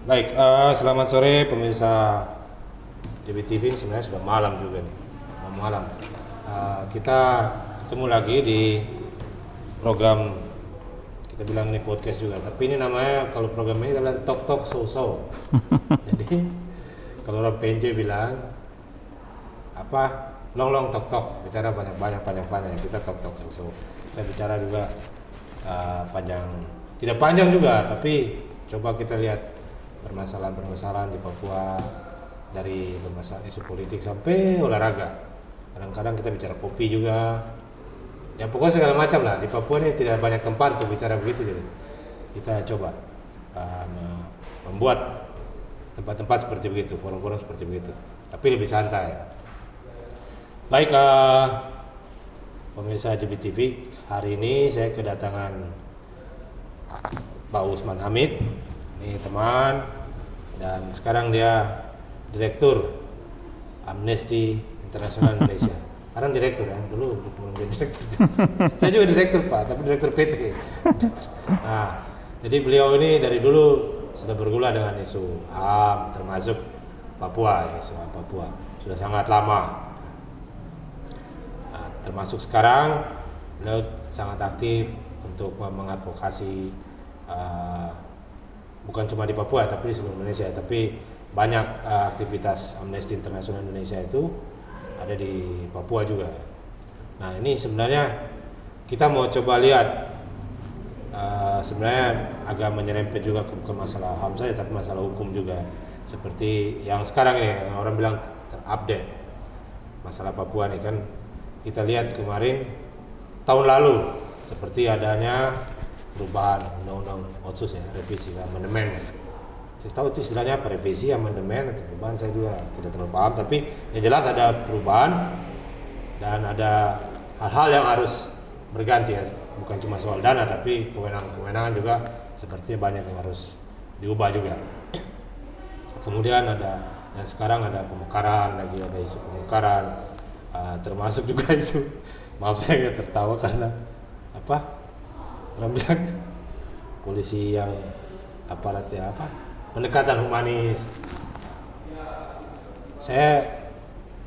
Baik, selamat sore pemirsa JBTV. Ini sebenarnya sudah malam juga nih, malam. Kita ketemu lagi di program, kita bilang ini podcast juga, tapi ini namanya, kalau program ini adalah Tok Tok So So. Jadi kalau orang PNJ bilang apa, long long tok tok, bicara banyak banyak, kita tok tok so so. Kita bicara juga panjang, tidak panjang juga, tapi coba kita lihat permasalahan di Papua, dari permasalahan isu politik sampai olahraga. Kadang-kadang kita bicara kopi juga, ya pokoknya segala macam lah. Di Papua ini tidak banyak tempat untuk bicara begitu, jadi kita coba membuat tempat-tempat seperti begitu, forum-forum seperti begitu, tapi lebih santai. Baik, pemirsa JBTV, hari ini saya kedatangan Pak Usman Hamid, ini teman, dan sekarang dia Direktur Amnesty International Indonesia. Sekarang Direktur ya, dulu belum jadi Direktur. Saya juga Direktur Pak, tapi Direktur PT. Nah, jadi beliau ini dari dulu sudah bergula dengan isu HAM, termasuk Papua, ya, isu HAM Papua sudah sangat lama. Nah, termasuk sekarang beliau sangat aktif untuk mengadvokasi, bukan cuma di Papua tapi di seluruh Indonesia, tapi banyak aktivitas Amnesty International Indonesia itu ada di Papua juga. Nah, ini sebenarnya kita mau coba lihat, sebenarnya agak menyerempet juga ke masalah HAM saja, tapi masalah hukum juga, seperti yang sekarang ini yang orang bilang terupdate masalah Papua ini. Kan kita lihat kemarin tahun lalu seperti adanya perubahan undang-undang otsus ya, revisi amandemen. Saya tahu itu istilahnya apa, revisi amandemen atau perubahan, saya juga tidak terlalu paham, tapi yang jelas ada perubahan dan ada hal-hal yang harus berganti ya. Bukan cuma soal dana, tapi kewenangan juga sepertinya banyak yang harus diubah juga. Kemudian ada yang sekarang ada pemekaran, lagi ada isu pemekaran, termasuk juga isu, maaf saya tertawa karena apa, orang bilang polisi yang aparatnya apa, pendekatan humanis. Saya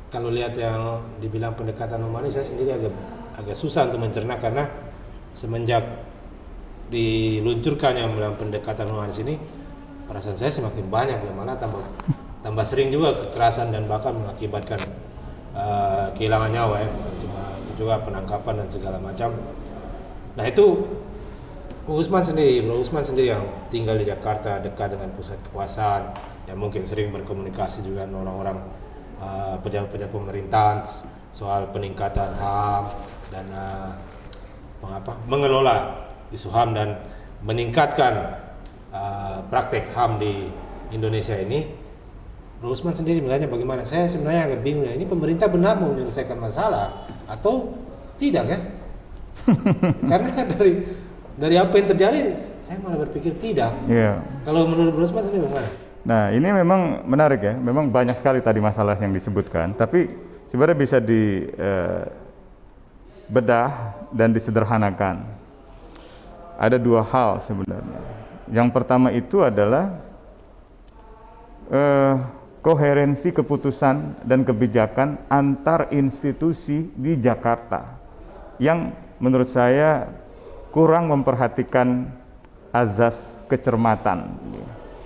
kalau lihat yang dibilang pendekatan humanis, saya sendiri agak susah untuk mencerna, karena semenjak diluncurkannya dalam pendekatan humanis ini, perasaan saya semakin banyak ya, malah tambah sering juga kekerasan dan bahkan mengakibatkan kehilangan nyawa ya, bukan cuma itu, juga penangkapan dan segala macam. Nah, itu Bro Usman sendiri yang tinggal di Jakarta, dekat dengan pusat kekuasaan, yang mungkin sering berkomunikasi juga dengan orang-orang, pejabat-pejabat pemerintahan soal peningkatan HAM dan mengelola isu HAM dan meningkatkan praktek HAM di Indonesia ini. Bro Usman sendiri melihatnya bagaimana? Saya sebenarnya agak bingung ya, ini pemerintah benar mau menyelesaikan masalah atau tidak ya? Karena dari apa yang terjadi, saya malah berpikir tidak. Yeah. Kalau menurut Bro Usman sendiri bagaimana? Nah, ini memang menarik ya. Memang banyak sekali tadi masalah yang disebutkan, tapi sebenarnya bisa dibedah dan disederhanakan. Ada dua hal sebenarnya. Yang pertama itu adalah koherensi keputusan dan kebijakan antar institusi di Jakarta yang menurut saya kurang memperhatikan azas kecermatan.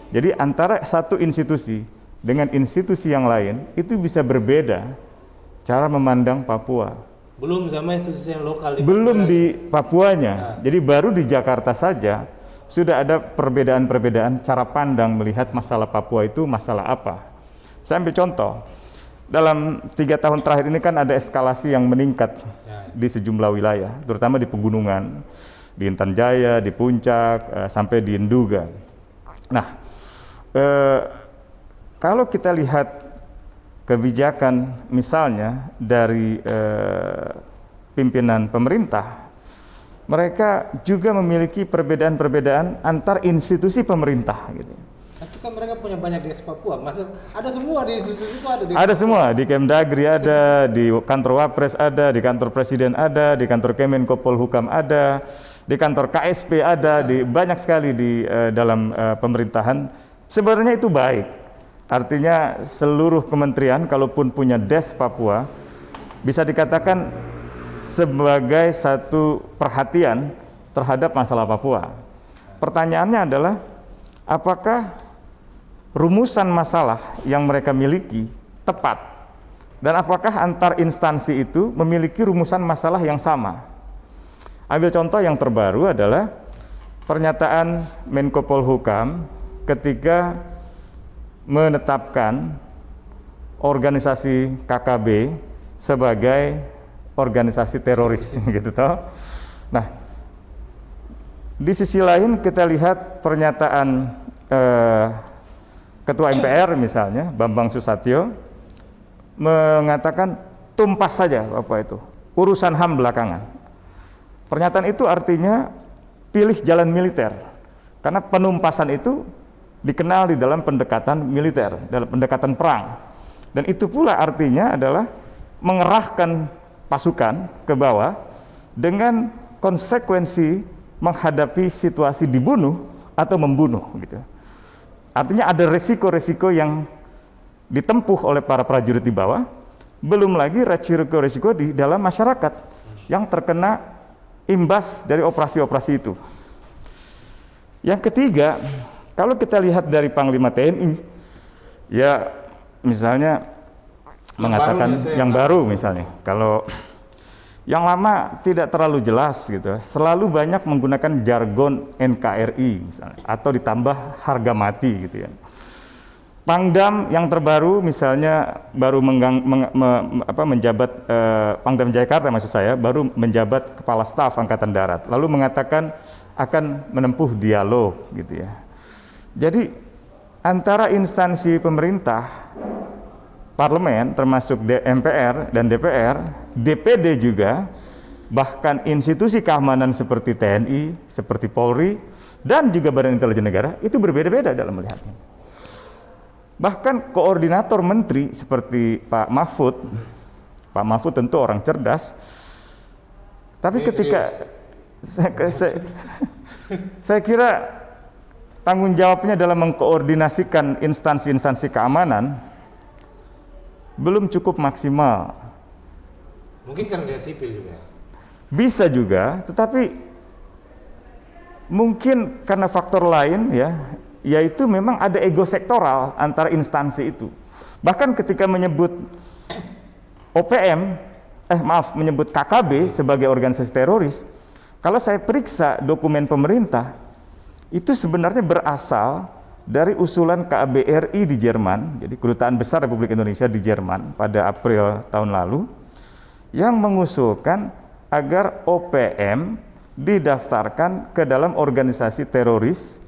Jadi antara satu institusi dengan institusi yang lain itu bisa berbeda cara memandang Papua. Belum sama institusi yang lokal di Belum Papua di Papuanya. Jadi baru di Jakarta saja sudah ada perbedaan-perbedaan cara pandang melihat masalah Papua itu masalah apa. Saya ambil contoh. Dalam 3 tahun terakhir ini kan ada eskalasi yang meningkat di sejumlah wilayah, terutama di pegunungan, di Intan Jaya, di Puncak, sampai di Nduga. Nah, kalau kita lihat kebijakan misalnya dari pimpinan pemerintah, mereka juga memiliki perbedaan-perbedaan antar institusi pemerintah gitu. Tapi kan mereka punya banyak di Papua, masa ada semua di institusi itu ada. Ada semua, di Kemdagri ada, di kantor Wapres ada, di kantor Presiden ada, di kantor Kemenko Polhukam ada, di kantor KSP ada, di banyak sekali di dalam pemerintahan Sebenarnya itu baik. Artinya seluruh kementerian kalaupun punya Des Papua bisa dikatakan sebagai satu perhatian terhadap masalah Papua. Pertanyaannya adalah apakah rumusan masalah yang mereka miliki tepat, dan apakah antar instansi itu memiliki rumusan masalah yang sama. Ambil contoh yang terbaru adalah pernyataan Menko Polhukam ketika menetapkan organisasi KKB sebagai organisasi teroris gitu toh. Nah, di sisi lain kita lihat pernyataan Ketua MPR misalnya Bambang Susatyo mengatakan tumpas saja apa itu urusan HAM belakangan. Pernyataan itu artinya pilih jalan militer, karena penumpasan itu dikenal di dalam pendekatan militer, dalam pendekatan perang, dan itu pula artinya adalah mengerahkan pasukan ke bawah dengan konsekuensi menghadapi situasi dibunuh atau membunuh gitu. Artinya ada resiko-resiko yang ditempuh oleh para prajurit di bawah, belum lagi resiko-resiko di dalam masyarakat yang terkena imbas dari operasi-operasi itu. Yang ketiga, kalau kita lihat dari Panglima TNI, ya misalnya mengatakan yang baru misalnya, kalau yang lama tidak terlalu jelas gitu, selalu banyak menggunakan jargon NKRI misalnya, atau ditambah harga mati gitu ya. Pangdam yang terbaru misalnya baru menjabat Pangdam Jakarta maksud saya, baru menjabat Kepala Staf Angkatan Darat, lalu mengatakan akan menempuh dialog gitu ya. Jadi antara instansi pemerintah, parlemen termasuk MPR dan DPR, DPD juga, bahkan institusi keamanan seperti TNI, seperti Polri, dan juga Badan Intelijen Negara itu berbeda-beda dalam melihatnya. Bahkan koordinator menteri seperti Pak Mahfud tentu orang cerdas, tapi ketika saya kira tanggung jawabnya dalam mengkoordinasikan instansi-instansi keamanan belum cukup maksimal. Mungkin karena dia sipil juga. Bisa juga, tetapi mungkin karena faktor lain ya, yaitu memang ada ego sektoral antara instansi itu. Bahkan ketika menyebut menyebut KKB sebagai organisasi teroris, kalau saya periksa dokumen pemerintah, itu sebenarnya berasal dari usulan KBRI di Jerman, jadi Kedutaan Besar Republik Indonesia di Jerman pada April tahun lalu, yang mengusulkan agar OPM didaftarkan ke dalam organisasi teroris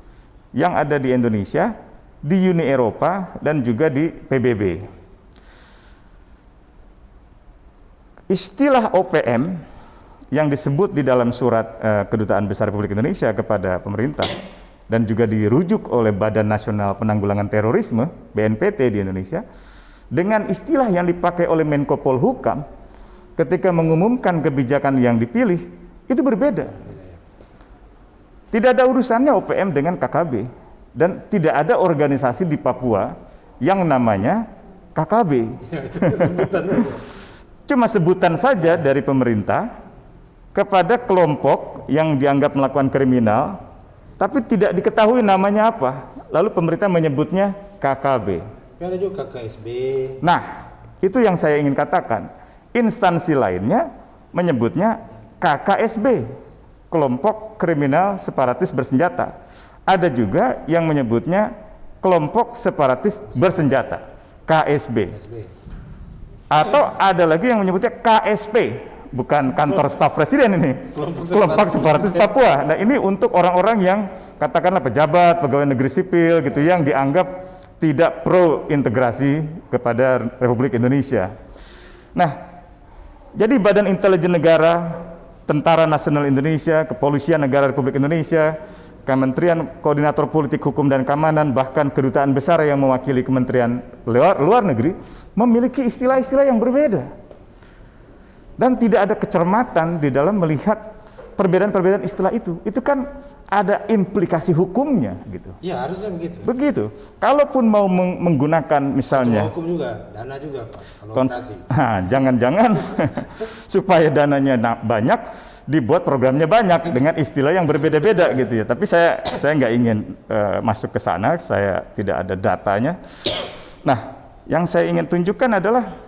yang ada di Indonesia, di Uni Eropa, dan juga di PBB. Istilah OPM yang disebut di dalam surat Kedutaan Besar Republik Indonesia kepada pemerintah dan juga dirujuk oleh Badan Nasional Penanggulangan Terorisme BNPT di Indonesia, dengan istilah yang dipakai oleh Menko Polhukam ketika mengumumkan kebijakan yang dipilih itu berbeda. Tidak ada urusannya OPM dengan KKB, dan tidak ada organisasi di Papua yang namanya KKB. Cuma sebutan saja dari pemerintah kepada kelompok yang dianggap melakukan kriminal, tapi tidak diketahui namanya apa. Lalu pemerintah menyebutnya KKB. Ada juga KKSB. Nah, itu yang saya ingin katakan. Instansi lainnya menyebutnya KKSB, kelompok kriminal separatis bersenjata. Ada juga yang menyebutnya kelompok separatis bersenjata, KSB. Atau ada lagi yang menyebutnya KSP, bukan kantor staf presiden ini, kelompok separatis Papua. Nah, ini untuk orang-orang yang katakanlah pejabat, pegawai negeri sipil gitu, yang dianggap tidak pro integrasi kepada Republik Indonesia. Nah, jadi Badan Intelijen Negara, Tentara Nasional Indonesia, Kepolisian Negara Republik Indonesia, Kementerian Koordinator Politik Hukum dan Keamanan, bahkan kedutaan besar yang mewakili Kementerian Luar Negeri memiliki istilah-istilah yang berbeda. Dan tidak ada kecermatan di dalam melihat perbedaan-perbedaan istilah itu. Itu kan ada implikasi hukumnya gitu. Iya, harusnya begitu. Begitu. Kalaupun mau menggunakan misalnya hukum juga, dana juga Pak, kalau operasi. Jangan-jangan supaya dananya banyak dibuat programnya banyak dengan istilah yang berbeda-beda gitu ya. Tapi saya nggak ingin masuk ke sana, saya tidak ada datanya. Nah, yang saya ingin tunjukkan adalah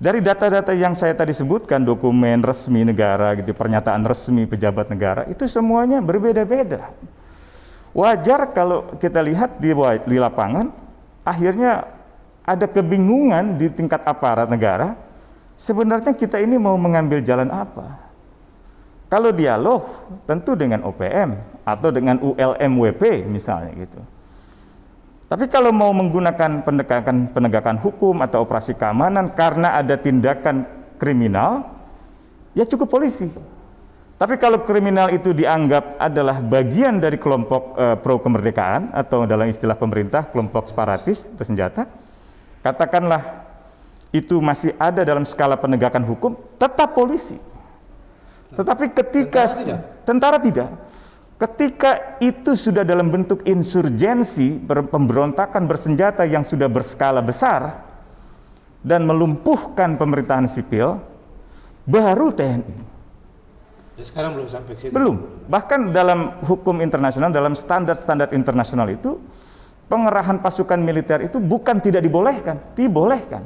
dari data-data yang saya tadi sebutkan, dokumen resmi negara gitu, pernyataan resmi pejabat negara, itu semuanya berbeda-beda. Wajar kalau kita lihat di lapangan, akhirnya ada kebingungan di tingkat aparat negara, sebenarnya kita ini mau mengambil jalan apa? Kalau dialog, tentu dengan OPM atau dengan ULMWP misalnya gitu. Tapi kalau mau menggunakan penegakan hukum atau operasi keamanan karena ada tindakan kriminal, ya cukup polisi. Tapi kalau kriminal itu dianggap adalah bagian dari kelompok pro kemerdekaan atau dalam istilah pemerintah kelompok separatis bersenjata, katakanlah itu masih ada dalam skala penegakan hukum, tetap polisi. Tetapi ketika tentara tidak. Ketika itu sudah dalam bentuk insurgensi, pemberontakan bersenjata yang sudah berskala besar dan melumpuhkan pemerintahan sipil, baru TNI. Ya, sekarang belum sampai ke situ. Belum. Bahkan dalam hukum internasional, dalam standar-standar internasional itu, pengerahan pasukan militer itu bukan tidak dibolehkan, dibolehkan.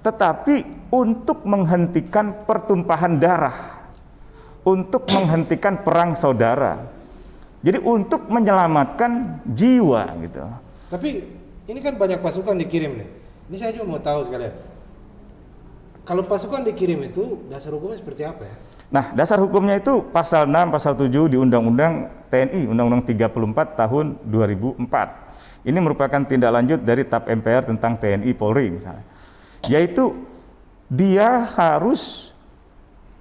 Tetapi untuk menghentikan pertumpahan darah, untuk menghentikan perang saudara. Jadi untuk menyelamatkan jiwa gitu. Tapi ini kan banyak pasukan dikirim nih. Ini saya juga mau tahu sekalian. Kalau pasukan dikirim itu dasar hukumnya seperti apa ya? Nah, dasar hukumnya itu pasal 6, pasal 7 di Undang-Undang TNI, Undang-Undang 34 tahun 2004. Ini merupakan tindak lanjut dari TAP MPR tentang TNI Polri misalnya. Yaitu dia harus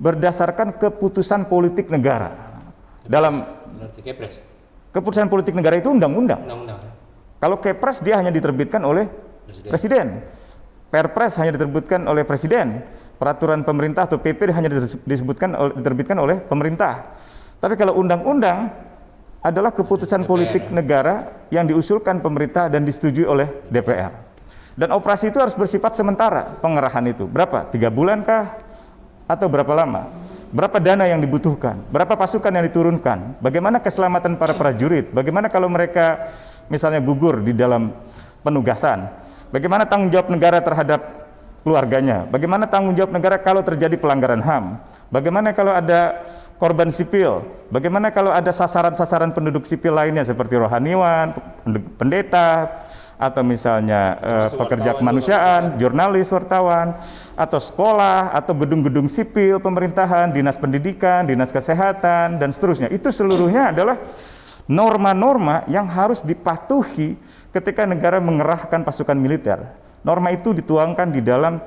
berdasarkan keputusan politik negara. Dalam Kepres. Keputusan politik negara itu undang-undang. Ya. Kalau Kepres dia hanya diterbitkan oleh presiden. Perpres hanya diterbitkan oleh presiden. Peraturan pemerintah atau PP hanya diterbitkan oleh pemerintah. Tapi kalau undang-undang adalah keputusan politik negara yang diusulkan pemerintah dan disetujui oleh DPR. Dan operasi itu harus bersifat sementara, pengerahan itu. Berapa? 3 bulan kah? Atau berapa lama? Berapa dana yang dibutuhkan, berapa pasukan yang diturunkan, bagaimana keselamatan para prajurit, bagaimana kalau mereka misalnya gugur di dalam penugasan, bagaimana tanggung jawab negara terhadap keluarganya, bagaimana tanggung jawab negara kalau terjadi pelanggaran HAM, bagaimana kalau ada korban sipil, bagaimana kalau ada sasaran-sasaran penduduk sipil lainnya seperti rohaniwan, pendeta, atau misalnya pekerja kemanusiaan, jurnalis, wartawan, atau sekolah, atau gedung-gedung sipil pemerintahan, dinas pendidikan, dinas kesehatan, dan seterusnya. Itu seluruhnya adalah norma-norma yang harus dipatuhi ketika negara mengerahkan pasukan militer. Norma itu dituangkan di dalam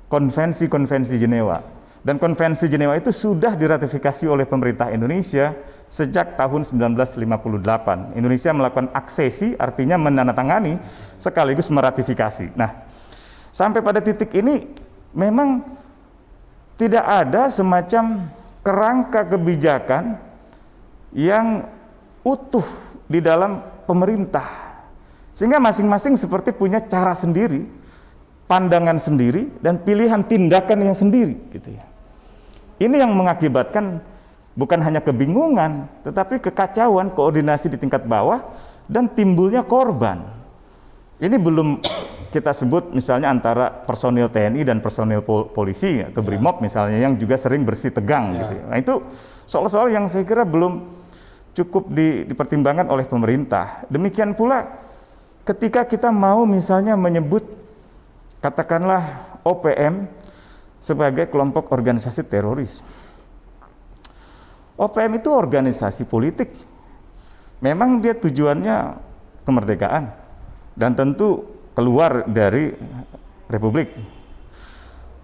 konvensi-konvensi Jenewa. Dan konvensi Jenewa itu sudah diratifikasi oleh pemerintah Indonesia sejak tahun 1958. Indonesia melakukan aksesi, artinya menandatangani sekaligus meratifikasi. Nah, sampai pada titik ini memang tidak ada semacam kerangka kebijakan yang utuh di dalam pemerintah. Sehingga masing-masing seperti punya cara sendiri, pandangan sendiri, dan pilihan tindakan yang sendiri gitu ya. Ini yang mengakibatkan bukan hanya kebingungan, tetapi kekacauan koordinasi di tingkat bawah dan timbulnya korban. Ini belum kita sebut misalnya antara personil TNI dan personil polisi atau BRIMOB misalnya yang juga sering bersih tegang gitu. Nah, itu soal-soal yang saya kira belum cukup dipertimbangkan oleh pemerintah. Demikian pula ketika kita mau misalnya menyebut katakanlah OPM sebagai kelompok organisasi teroris. OPM itu organisasi politik. Memang dia tujuannya kemerdekaan dan tentu keluar dari republik.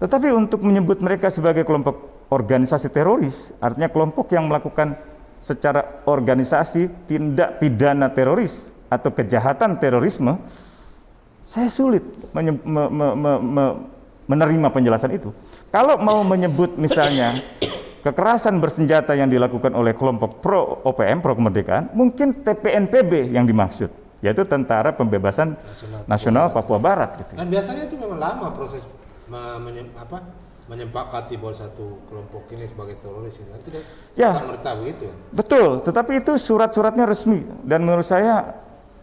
Tetapi untuk menyebut mereka sebagai kelompok organisasi teroris, artinya kelompok yang melakukan secara organisasi tindak pidana teroris atau kejahatan terorisme, saya sulit menerima penjelasan itu. Kalau mau menyebut misalnya kekerasan bersenjata yang dilakukan oleh kelompok pro OPM, pro kemerdekaan, mungkin TPNPB yang dimaksud, yaitu Tentara Pembebasan Nasional Papua Barat gitu. Dan biasanya itu memang lama proses menyepakati bahwa satu kelompok ini sebagai teroris itu tidak serta-merta begitu ya. Betul, tetapi itu surat-suratnya resmi dan menurut saya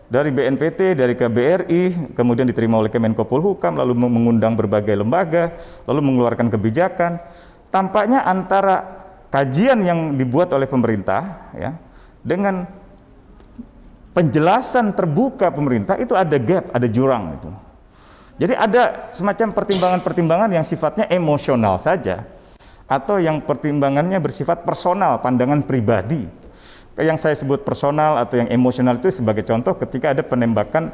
dari BNPT, dari KBRI, kemudian diterima oleh Kemenko Polhukam, lalu mengundang berbagai lembaga, lalu mengeluarkan kebijakan. Tampaknya antara kajian yang dibuat oleh pemerintah ya dengan penjelasan terbuka pemerintah itu ada gap, ada jurang itu. Jadi ada semacam pertimbangan-pertimbangan yang sifatnya emosional saja atau yang pertimbangannya bersifat personal, pandangan pribadi. Yang saya sebut personal atau yang emosional itu sebagai contoh ketika ada penembakan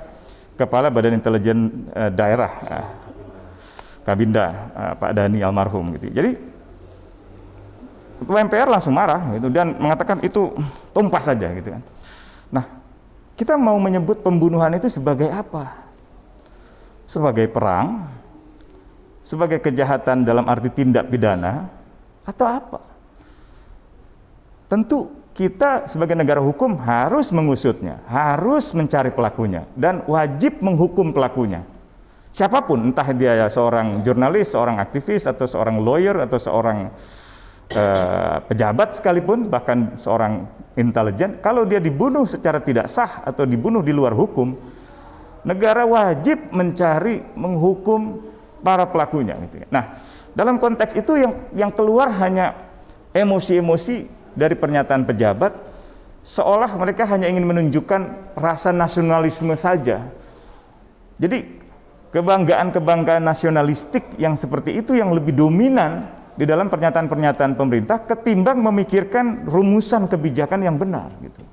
Kepala Badan Intelijen Daerah Kabinda Pak Dhani almarhum gitu. Jadi Ketua MPR langsung marah gitu dan mengatakan itu tumpas saja gitu kan. Nah, kita mau menyebut pembunuhan itu sebagai apa? Sebagai perang, sebagai kejahatan dalam arti tindak pidana, atau apa? Tentu kita sebagai negara hukum harus mengusutnya, harus mencari pelakunya, dan wajib menghukum pelakunya. Siapapun, entah dia seorang jurnalis, seorang aktivis, atau seorang lawyer, atau seorang pejabat sekalipun, bahkan seorang intelijen, kalau dia dibunuh secara tidak sah atau dibunuh di luar hukum, negara wajib mencari, menghukum para pelakunya. Gitu. Nah, dalam konteks itu yang keluar hanya emosi-emosi dari pernyataan pejabat, seolah mereka hanya ingin menunjukkan rasa nasionalisme saja. Jadi kebanggaan-kebanggaan nasionalistik yang seperti itu yang lebih dominan di dalam pernyataan-pernyataan pemerintah ketimbang memikirkan rumusan kebijakan yang benar. Gitu.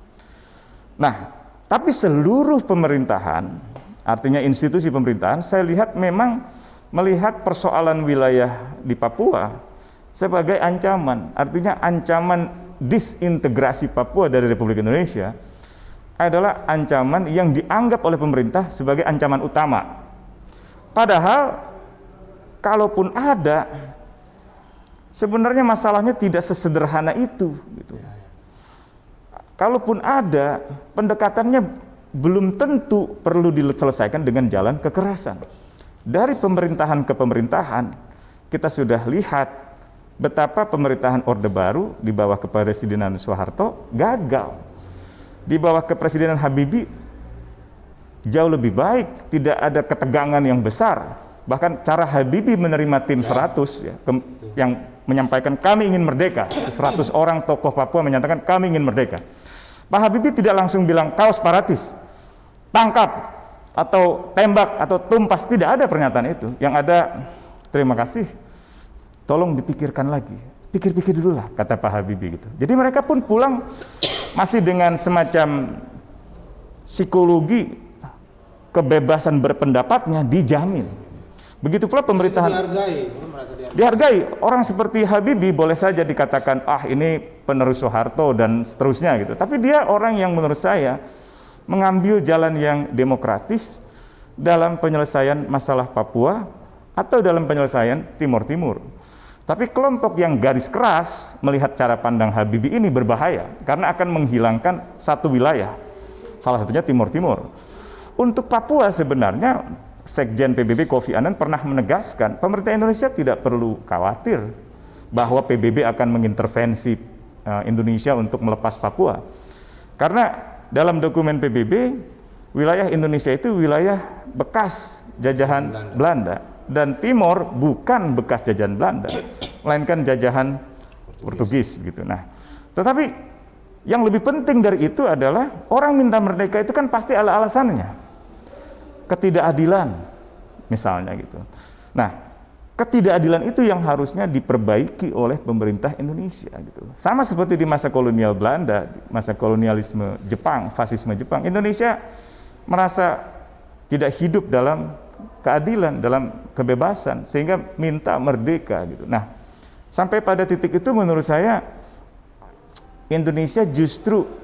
Nah, tapi seluruh pemerintahan, artinya institusi pemerintahan, saya lihat memang melihat persoalan wilayah di Papua sebagai ancaman. Artinya ancaman disintegrasi Papua dari Republik Indonesia adalah ancaman yang dianggap oleh pemerintah sebagai ancaman utama. Padahal kalaupun ada, sebenarnya masalahnya tidak sesederhana itu. Gitu. Kalaupun ada, pendekatannya belum tentu perlu diselesaikan dengan jalan kekerasan. Dari pemerintahan ke pemerintahan, kita sudah lihat betapa pemerintahan Orde Baru di bawah kepresidenan Soeharto gagal. Di bawah kepresidenan Habibie jauh lebih baik, tidak ada ketegangan yang besar. Bahkan cara Habibie menerima tim 100 ya, yang menyampaikan kami ingin merdeka. 100 orang tokoh Papua menyatakan kami ingin merdeka. Pak Habibie tidak langsung bilang kau separatis, tangkap atau tembak atau tumpas, tidak ada pernyataan itu. Yang ada terima kasih, tolong dipikirkan lagi, pikir-pikir dulu lah, kata Pak Habibie gitu. Jadi mereka pun pulang masih dengan semacam psikologi kebebasan berpendapatnya dijamin. Begitu pula pemerintahan dihargai. Orang seperti Habibie boleh saja dikatakan ini penerus Soeharto dan seterusnya gitu. Tapi dia orang yang menurut saya mengambil jalan yang demokratis dalam penyelesaian masalah Papua atau dalam penyelesaian Timur Timur. Tapi kelompok yang garis keras melihat cara pandang Habibie ini berbahaya karena akan menghilangkan satu wilayah, salah satunya Timur Timur. Untuk Papua sebenarnya Sekjen PBB Kofi Annan pernah menegaskan pemerintah Indonesia tidak perlu khawatir bahwa PBB akan mengintervensi Indonesia untuk melepas Papua. Karena dalam dokumen PBB, wilayah Indonesia itu wilayah bekas jajahan Belanda. Dan Timor bukan bekas jajahan Belanda, melainkan jajahan Portugis gitu. Nah, tetapi yang lebih penting dari itu adalah orang minta merdeka itu kan pasti ada alasannya. Ketidakadilan misalnya gitu. Nah, ketidakadilan itu yang harusnya diperbaiki oleh pemerintah Indonesia gitu. Sama seperti di masa kolonial Belanda, masa kolonialisme Jepang, fasisme Jepang, Indonesia merasa tidak hidup dalam keadilan, dalam kebebasan, sehingga minta merdeka gitu. Nah, sampai pada titik itu menurut saya Indonesia justru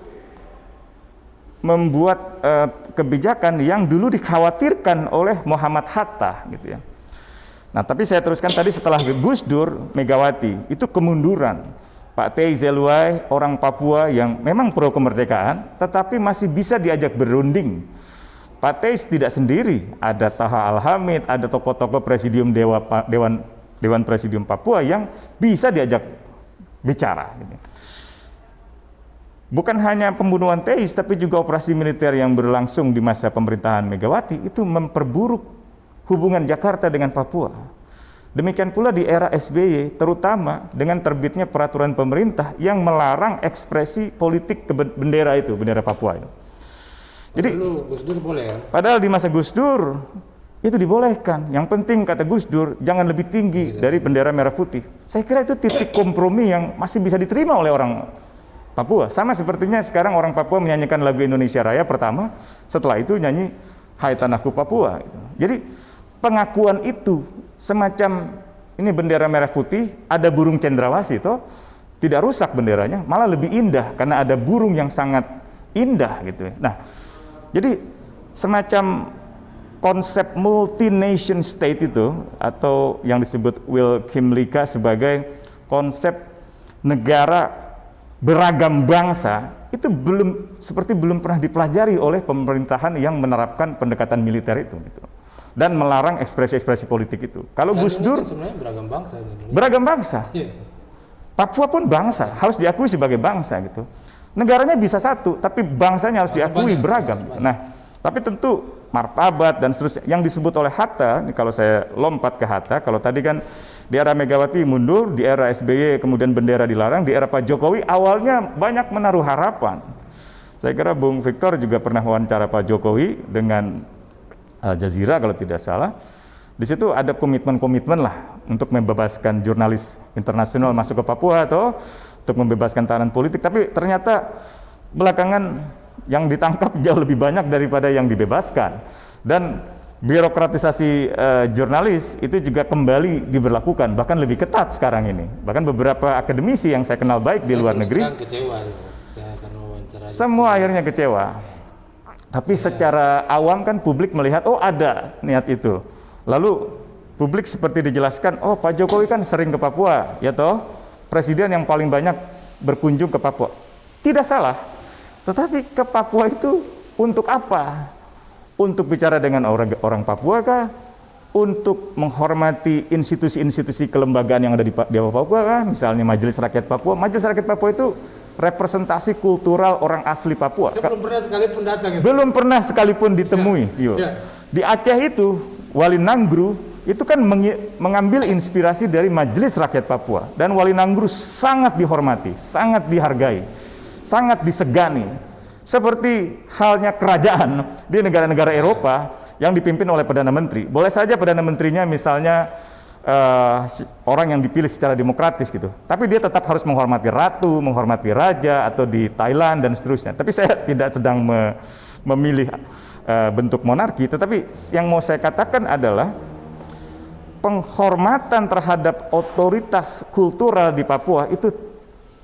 membuat kebijakan yang dulu dikhawatirkan oleh Muhammad Hatta gitu ya. Nah, tapi saya teruskan tadi setelah Gus Dur, Megawati, itu kemunduran. Pak Tei Zeluai, orang Papua yang memang pro kemerdekaan, tetapi masih bisa diajak berunding. Pak Tei tidak sendiri, ada Taha Al-Hamid, ada tokoh-tokoh presidium Dewan Presidium Papua yang bisa diajak bicara. Bukan hanya pembunuhan Teis, tapi juga operasi militer yang berlangsung di masa pemerintahan Megawati itu memperburuk hubungan Jakarta dengan Papua. Demikian pula di era SBY, terutama dengan terbitnya peraturan pemerintah yang melarang ekspresi politik ke bendera itu, bendera Papua itu. Jadi, Gus Dur boleh ya? Padahal di masa Gus Dur itu dibolehkan. Yang penting kata Gus Dur jangan lebih tinggi dari bendera merah putih. Saya kira itu titik kompromi yang masih bisa diterima oleh orang Papua. Sama sepertinya sekarang orang Papua menyanyikan lagu Indonesia Raya pertama, setelah itu nyanyi Hai Tanahku Papua. Jadi pengakuan itu semacam ini bendera merah putih, ada burung cendrawasih itu tidak rusak benderanya, malah lebih indah karena ada burung yang sangat indah gitu. Nah, jadi semacam konsep multi-nation state itu atau yang disebut Will Kimlicka sebagai konsep negara beragam bangsa itu belum pernah dipelajari oleh pemerintahan yang menerapkan pendekatan militer itu gitu. Dan melarang ekspresi-ekspresi politik itu. Kalau Gus Dur kan sebenarnya beragam bangsa. Beragam bangsa. Yeah. Papua pun bangsa, harus diakui sebagai bangsa gitu. Negaranya bisa satu, tapi bangsanya harus diakui beragam. Nah, tapi tentu martabat dan seterusnya yang disebut oleh Hatta, kalau saya lompat ke Hatta, kalau tadi kan di era Megawati mundur, di era SBY kemudian bendera dilarang, di era Pak Jokowi awalnya banyak menaruh harapan. Saya kira Bung Victor juga pernah wawancara Pak Jokowi dengan Al Jazeera kalau tidak salah. Di situ ada komitmen-komitmen lah untuk membebaskan jurnalis internasional masuk ke Papua atau untuk membebaskan tahanan politik, tapi ternyata belakangan yang ditangkap jauh lebih banyak daripada yang dibebaskan. Dan birokratisasi jurnalis itu juga kembali diberlakukan, bahkan lebih ketat sekarang ini. Bahkan beberapa akademisi yang saya kenal baik di luar negeri, kecewa. Saya akan wawancara semua akhirnya kecewa. Tapi secara awam kan publik melihat, oh ada niat itu. Lalu publik seperti dijelaskan, oh Pak Jokowi kan sering ke Papua, ya toh, presiden yang paling banyak berkunjung ke Papua. Tidak salah, tetapi ke Papua itu untuk apa? Untuk bicara dengan orang Papua kah? Untuk menghormati institusi-institusi kelembagaan yang ada di Papua kah? Misalnya Majelis Rakyat Papua. Majelis Rakyat Papua itu representasi kultural orang asli Papua. Saya belum pernah sekalipun datang. Belum pernah sekalipun ditemui. Ya. Di Aceh itu, Wali Nanggru itu kan mengambil inspirasi dari Majelis Rakyat Papua. Dan Wali Nanggru sangat dihormati, sangat dihargai, sangat disegani. Seperti halnya kerajaan di negara-negara Eropa yang dipimpin oleh Perdana Menteri. Boleh saja Perdana Menterinya misalnya orang yang dipilih secara demokratis gitu. Tapi dia tetap harus menghormati ratu, menghormati raja, atau di Thailand dan seterusnya. Tapi saya tidak sedang memilih bentuk monarki, tetapi yang mau saya katakan adalah penghormatan terhadap otoritas kultural di Papua itu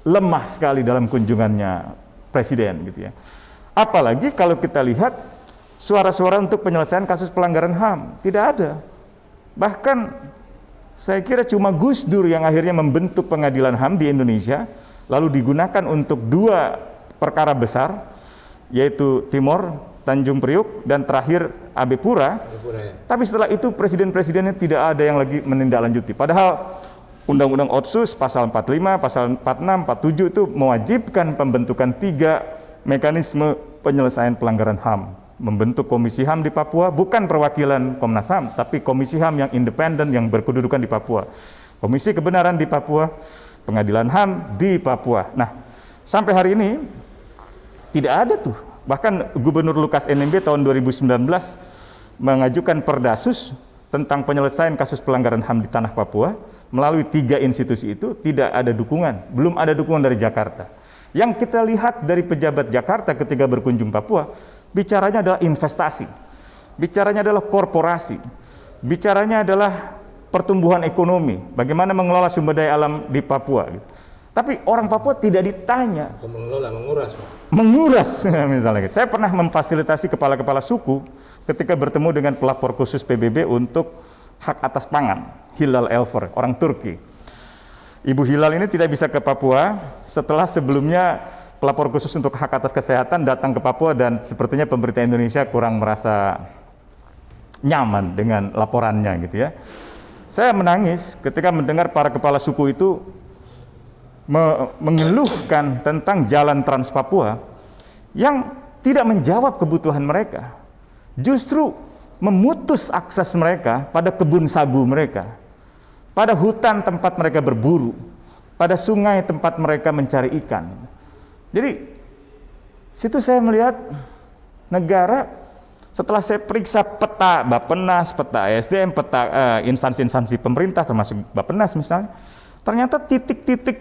lemah sekali dalam kunjungannya presiden gitu ya. Apalagi kalau kita lihat suara-suara untuk penyelesaian kasus pelanggaran HAM, tidak ada. Bahkan saya kira cuma Gus Dur yang akhirnya membentuk pengadilan HAM di Indonesia, lalu digunakan untuk 2 perkara besar, yaitu Timor, Tanjung Priuk, dan terakhir Abe Pura. Ya. Tapi setelah itu presiden-presidennya tidak ada yang lagi menindaklanjuti. Padahal Undang-Undang Otsus pasal 45, pasal 46, 47 itu mewajibkan pembentukan 3 mekanisme penyelesaian pelanggaran HAM. Membentuk Komisi HAM di Papua, bukan perwakilan Komnas HAM, tapi Komisi HAM yang independen yang berkedudukan di Papua. Komisi Kebenaran di Papua, Pengadilan HAM di Papua. Nah, sampai hari ini tidak ada tuh. Bahkan Gubernur Lukas NMB tahun 2019 mengajukan Perdasus tentang penyelesaian kasus pelanggaran HAM di tanah Papua melalui 3 institusi itu, tidak ada dukungan, belum ada dukungan dari Jakarta. Yang kita lihat dari pejabat Jakarta ketika berkunjung Papua, bicaranya adalah investasi, bicaranya adalah korporasi, bicaranya adalah pertumbuhan ekonomi, bagaimana mengelola sumber daya alam di Papua. Tapi orang Papua tidak ditanya. Mengelola, menguras, Pak. Menguras, misalnya. Saya pernah memfasilitasi kepala-kepala suku ketika bertemu dengan pelapor khusus PBB untuk hak atas pangan, Hilal Elfer, orang Turki. Ibu Hilal ini tidak bisa ke Papua setelah sebelumnya pelapor khusus untuk hak atas kesehatan datang ke Papua dan sepertinya pemerintah Indonesia kurang merasa nyaman dengan laporannya gitu ya. Saya menangis ketika mendengar para kepala suku itu mengeluhkan tentang jalan Trans Papua yang tidak menjawab kebutuhan mereka. Justru memutus akses mereka pada kebun sagu mereka, pada hutan tempat mereka berburu, pada sungai tempat mereka mencari ikan. Jadi situ saya melihat negara, setelah saya periksa peta Bappenas, peta SDM, peta instansi-instansi pemerintah termasuk Bappenas misalnya, ternyata titik-titik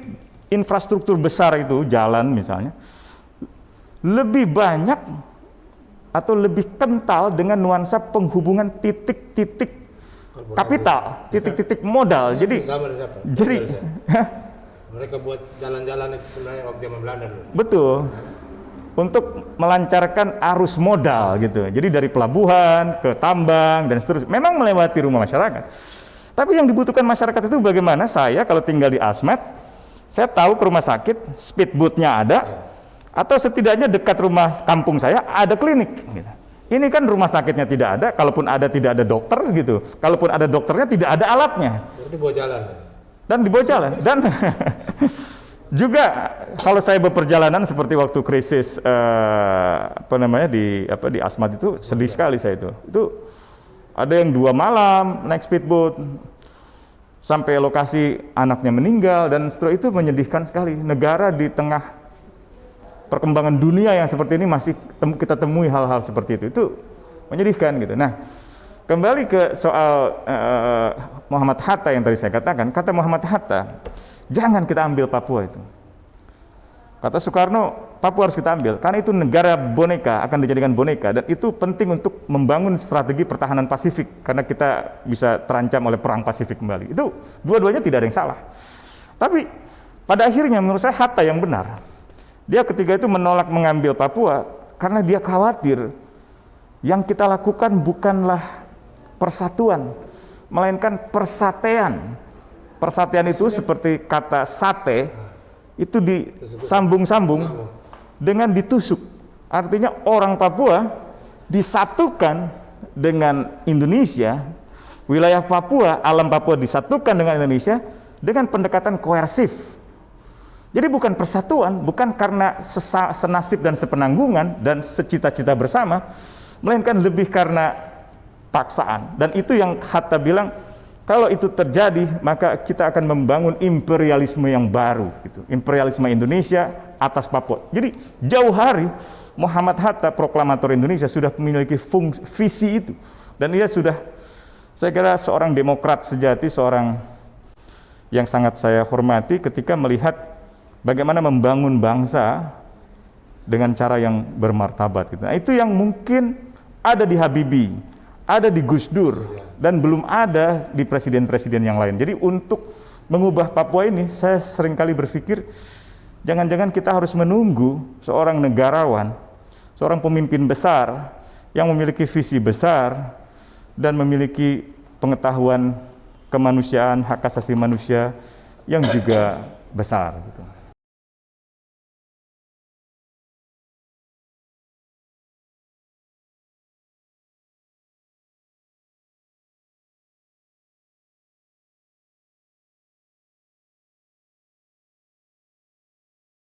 infrastruktur besar itu, jalan misalnya, lebih banyak atau lebih kental dengan nuansa penghubungan titik-titik kapital, titik-titik modal. Jadi mereka buat jalan-jalan itu sebenarnya waktu zaman Belanda dulu. Betul. Untuk melancarkan arus modal gitu. Jadi dari pelabuhan ke tambang dan seterusnya. Memang melewati rumah masyarakat. Tapi yang dibutuhkan masyarakat itu bagaimana? Saya kalau tinggal di Asmat, saya tahu ke rumah sakit, speedboatnya ada, atau setidaknya dekat rumah kampung saya ada klinik. Gitu. Ini kan rumah sakitnya tidak ada, kalaupun ada tidak ada dokter gitu. Kalaupun ada dokternya tidak ada alatnya. Jadi bawa jalan. Dan dibawa jalan. Dan juga kalau saya berperjalanan seperti waktu krisis di Asmat itu sedih sekali saya itu. Itu ada yang 2 malam naik speedboat sampai lokasi anaknya meninggal dan setelah itu menyedihkan sekali. Negara di tengah perkembangan dunia yang seperti ini masih kita temui hal-hal seperti itu. Itu menyedihkan gitu. Nah, kembali ke soal Muhammad Hatta yang tadi saya katakan, kata Muhammad Hatta, jangan kita ambil Papua itu. Kata Soekarno, Papua harus kita ambil, karena itu negara boneka, akan dijadikan boneka, dan itu penting untuk membangun strategi pertahanan Pasifik, karena kita bisa terancam oleh perang Pasifik kembali. Itu dua-duanya tidak ada yang salah. Tapi pada akhirnya menurut saya Hatta yang benar. Dia ketika itu menolak mengambil Papua, karena dia khawatir yang kita lakukan bukanlah persatuan, melainkan persatean. Persatean itu seperti kata sate, itu disambung-sambung dengan ditusuk. Artinya orang Papua disatukan dengan Indonesia, wilayah Papua, alam Papua disatukan dengan Indonesia dengan pendekatan koersif. Jadi bukan persatuan, bukan karena senasib dan sepenanggungan dan secita-cita bersama, melainkan lebih karena paksaan. Dan itu yang Hatta bilang, kalau itu terjadi maka kita akan membangun imperialisme yang baru gitu. Imperialisme Indonesia atas Papua. Jadi jauh hari Muhammad Hatta, proklamator Indonesia, sudah memiliki visi itu. Dan dia sudah, saya kira seorang demokrat sejati, seorang yang sangat saya hormati ketika melihat bagaimana membangun bangsa dengan cara yang bermartabat gitu. Nah, itu yang mungkin ada di Habibie, ada di Gus Dur, dan belum ada di presiden-presiden yang lain. Jadi untuk mengubah Papua ini, saya seringkali berpikir, jangan-jangan kita harus menunggu seorang negarawan, seorang pemimpin besar, yang memiliki visi besar, dan memiliki pengetahuan kemanusiaan, hak asasi manusia yang juga besar gitu.